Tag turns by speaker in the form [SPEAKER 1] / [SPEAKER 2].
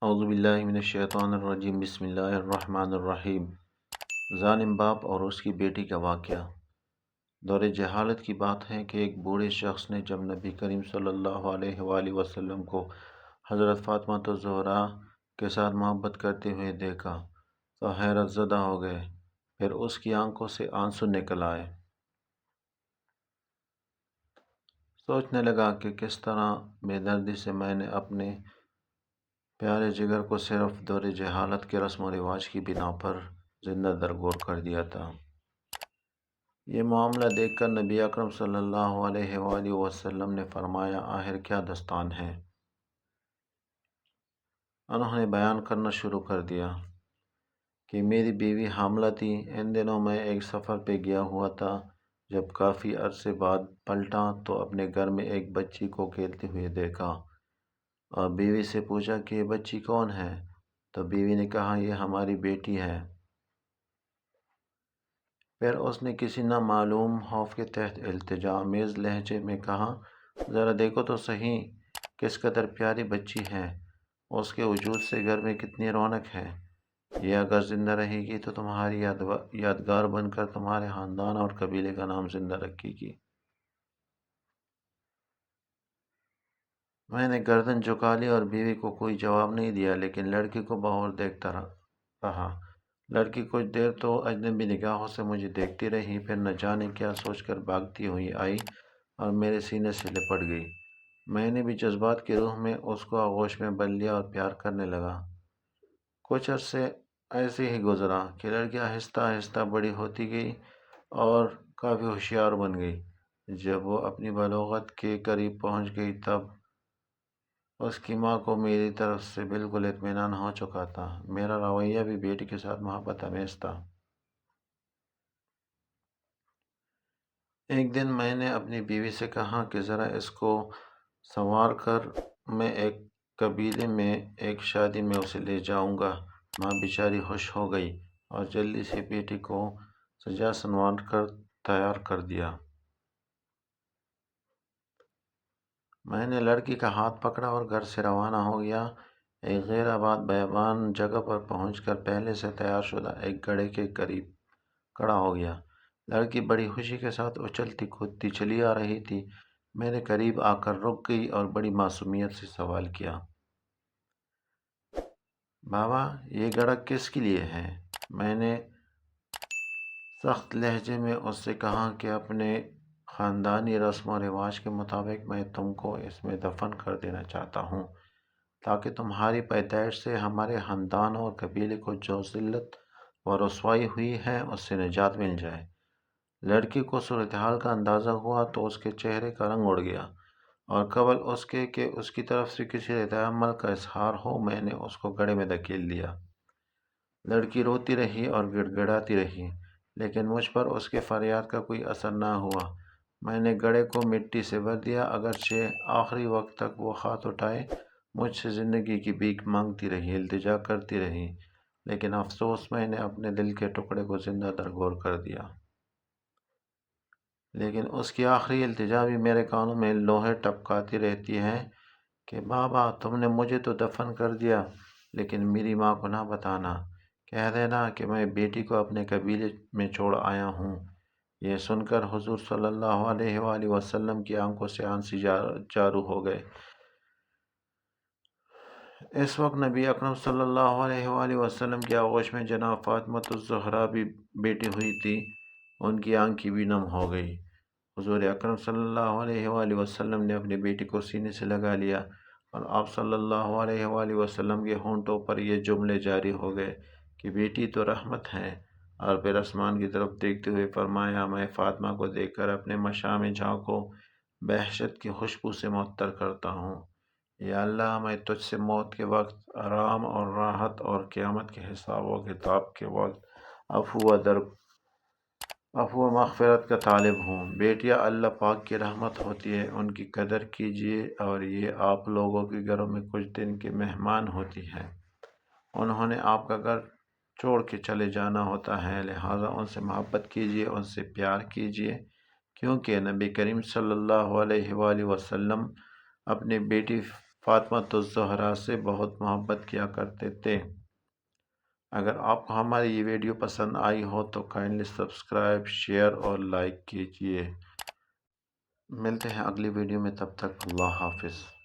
[SPEAKER 1] اعوذ باللہ من الشیطان الرجیم، بسم اللہ الرحمن الرحیم۔ ظالم باپ اور اس کی بیٹی کا واقعہ۔ دور جہالت کی بات ہے کہ ایک بوڑھے شخص نے جب نبی کریم صلی اللہ علیہ وآلہ وسلم کو حضرت فاطمہ الزہرا کے ساتھ محبت کرتے ہوئے دیکھا تو حیرت زدہ ہو گئے۔ پھر اس کی آنکھوں سے آنسو نکل آئے۔ سوچنے لگا کہ کس طرح بے دردی سے میں نے اپنے پیارے جگر کو صرف دور جہالت کے رسم و رواج کی بنا پر زندہ درگور کر دیا تھا۔ یہ معاملہ دیکھ کر نبی اکرم صلی اللہ علیہ وآلہ وسلم نے فرمایا، آخر کیا داستان ہے؟ انہوں نے بیان کرنا شروع کر دیا کہ میری بیوی حاملہ تھی۔ ان دنوں میں ایک سفر پہ گیا ہوا تھا۔ جب کافی عرصے بعد پلٹا تو اپنے گھر میں ایک بچی کو کھیلتے ہوئے دیکھا اور بیوی سے پوچھا کہ یہ بچی کون ہے؟ تو بیوی نے کہا، یہ ہماری بیٹی ہے۔ پھر اس نے کسی نامعلوم خوف کے تحت التجا آمیز لہجے میں کہا، ذرا دیکھو تو صحیح، کس قدر پیاری بچی ہے۔ اس کے وجود سے گھر میں کتنی رونق ہے۔ یہ اگر زندہ رہے گی تو تمہاری یادگار بن کر تمہارے خاندان اور قبیلے کا نام زندہ رکھے گی۔ میں نے گردن جھکا لی اور بیوی کو کوئی جواب نہیں دیا، لیکن لڑکی کو بغور دیکھتا رہا۔ لڑکی کچھ دیر تو اجنبی نگاہوں سے مجھے دیکھتی رہی، پھر نہ جانے کیا سوچ کر بھاگتی ہوئی آئی اور میرے سینے سے لپٹ گئی۔ میں نے بھی جذبات کی روح میں اس کو آغوش میں بھر لیا اور پیار کرنے لگا۔ کچھ عرصے ایسے ہی گزرا کہ لڑکی آہستہ آہستہ بڑی ہوتی گئی اور کافی ہوشیار بن گئی۔ جب وہ اپنی بلوغت کے قریب پہنچ گئی تب اس کی ماں کو میری طرف سے بالکل اطمینان ہو چکا تھا۔ میرا رویہ بھی بیٹی کے ساتھ محبت آمیز تھا۔ ایک دن میں نے اپنی بیوی سے کہا کہ ذرا اس کو سنوار کر میں ایک قبیلے میں ایک شادی میں اسے لے جاؤں گا۔ ماں بیچاری خوش ہو گئی اور جلدی سے بیٹی کو سجا سنوار کر تیار کر دیا۔ میں نے لڑکی کا ہاتھ پکڑا اور گھر سے روانہ ہو گیا۔ ایک غیر آباد بیابان جگہ پر پہنچ کر پہلے سے تیار شدہ ایک گڑھے کے قریب کھڑا ہو گیا۔ لڑکی بڑی خوشی کے ساتھ اچھلتی کودتی چلی آ رہی تھی۔ میرے قریب آ کر رک گئی اور بڑی معصومیت سے سوال کیا، بابا یہ گڑھا کس کے لیے ہے؟ میں نے سخت لہجے میں اس سے کہا کہ اپنے خاندانی رسم و رواج کے مطابق میں تم کو اس میں دفن کر دینا چاہتا ہوں تاکہ تمہاری پیدائش سے ہمارے خاندان اور قبیلے کو جو ذلت و رسوائی ہوئی ہے اس سے نجات مل جائے۔ لڑکی کو صورتحال کا اندازہ ہوا تو اس کے چہرے کا رنگ اڑ گیا اور قبل اس کے کہ اس کی طرف سے کسی رد عمل کا اظہار ہو میں نے اس کو گڑھے میں دھکیل دیا۔ لڑکی روتی رہی اور گڑ گڑاتی رہی، لیکن مجھ پر اس کے فریاد کا کوئی اثر نہ ہوا۔ میں نے گڑھے کو مٹی سے بھر دیا، اگرچہ آخری وقت تک وہ ہاتھ اٹھائے مجھ سے زندگی کی بھیک مانگتی رہی، التجا کرتی رہی، لیکن افسوس میں نے اپنے دل کے ٹکڑے کو زندہ درگور کر دیا۔ لیکن اس کی آخری التجا بھی میرے کانوں میں لوہے ٹپکاتی رہتی ہے کہ بابا تم نے مجھے تو دفن کر دیا، لیکن میری ماں کو نہ بتانا، کہہ دینا کہ میں بیٹی کو اپنے قبیلے میں چھوڑ آیا ہوں۔ یہ سن کر حضور صلی اللہ علیہ وآلہ وسلم کی آنکھوں سے آنسو جارو ہو گئے۔ اس وقت نبی اکرم صلی اللہ علیہ وآلہ وسلم کی آغوش میں جناب فاطمہ الزہرا بھی بیٹھی ہوئی تھی۔ ان کی آنکھیں بھی نم ہو گئی۔ حضور اکرم صلی اللہ علیہ وآلہ وسلم نے اپنی بیٹی کو سینے سے لگا لیا اور آپ صلی اللہ علیہ وآلہ وسلم کے ہونٹوں پر یہ جملے جاری ہو گئے کہ بیٹی تو رحمت ہے، اور پھر آسمان کی طرف دیکھتے ہوئے فرمایا، میں فاطمہ کو دیکھ کر اپنے مشام جاں کو بہشت کی خوشبو سے معطر کرتا ہوں۔ یا اللہ، میں تجھ سے موت کے وقت آرام اور راحت اور قیامت کے حساب و کتاب کے وقت عفو و مغفرت کا طالب ہوں۔ بیٹیاں اللہ پاک کی رحمت ہوتی ہے، ان کی قدر کیجیے، اور یہ آپ لوگوں کے گھروں میں کچھ دن کے مہمان ہوتی ہیں۔ انہوں نے آپ کا گھر چھوڑ کے چلے جانا ہوتا ہے، لہٰذا ان سے محبت کیجیے، ان سے پیار کیجیے، کیونکہ نبی کریم صلی اللہ علیہ وآلہ وسلم اپنی بیٹی فاطمہ الزہرا سے بہت محبت کیا کرتے تھے۔ اگر آپ کو ہماری یہ ویڈیو پسند آئی ہو تو کائنڈلی سبسکرائب، شیئر اور لائک کیجیے۔ ملتے ہیں اگلی ویڈیو میں، تب تک اللہ حافظ۔